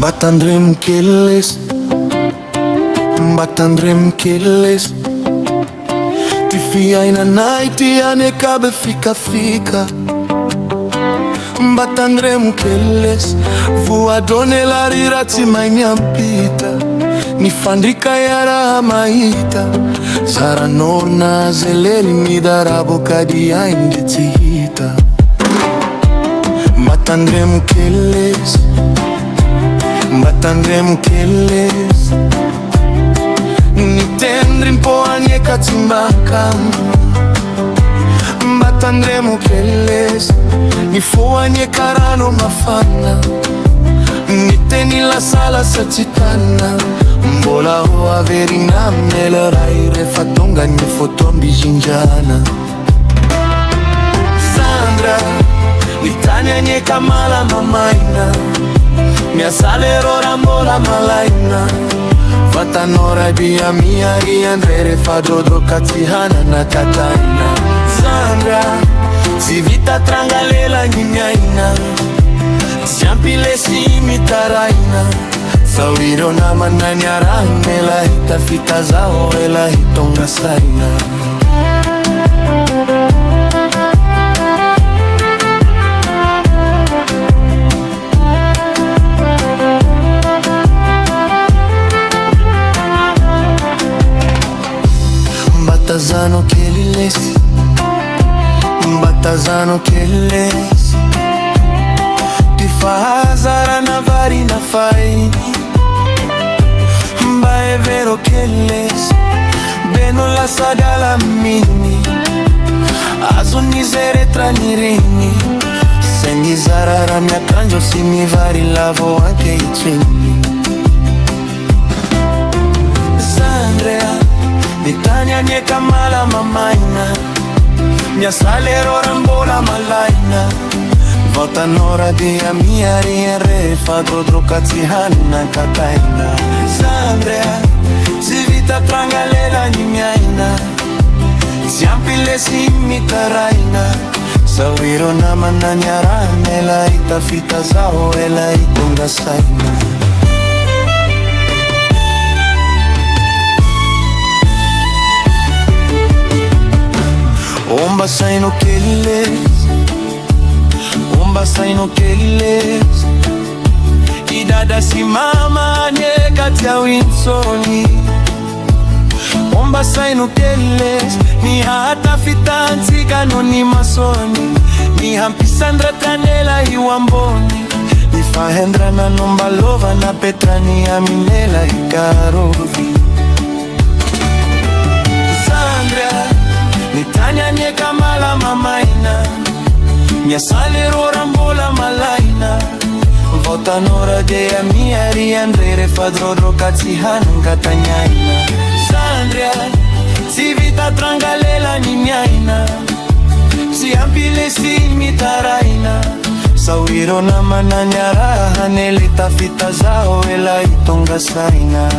Batandrem keles, batandrem keles. Tifia ina naiti ane kabe fika. Batandrem keles, voadone la rirati mai niampita. Nifandrika yara maita, sara nona zeleli midara bokadi aindetihita. Batandrem keles, batandrem keles. Nitendrim po anye katimbakam. Batandrem keles, nifo anye karano mafana. Niteni la sala satitana. Mbola ho averi na mnela raire fatonga nye fotombi jinjana. Sandra, nitanya nye kamala mamaina. Mia salero rambola malaina. Vatanora bia mia riandrere fadrodro katihana na kataina. Sandra, si vita trangalela nyinyaina. Siampile si mitaraina. Sauriro na mananyara ela hita fita zao ela hitonga saina. Batazano keles, batazano keles. Tifahazara na vari na faini. È vero che beno la sagala mini azuni zere tra nirini. Segni zarara mia canjo si mi vari lavo anche i cenni. Sandrea, Nitania nie kamala mamaina. Mia salero rambola malaina. Vota nora dia mia rienre fadro drokatihana kataina. Sandrea, si vita trangalela nyimiaina. Siampile si mitaraina. Sauriro na mananyara ela ita fita zao ela itonga saina. Omba saino keles, omba saino keles. Idada simama nye kati ya Winsoni. Omba saino keles, ni hata fitanzi kanoni masoni. Ni hampisandra kanela iwamboni. Ni fahendra na nomba lova na petrani aminela ikarovi. Sandra, nitanya nye kamala mamaina. Mia salero rambola malaina. Vota nora dea mia riandrere fadrodro katihana katanyaina. Sandria, si vita trangalela nyimiaina. Si ampile si mitaraina. Sauriro na mananyara hanelita fita zao ela itonga saina.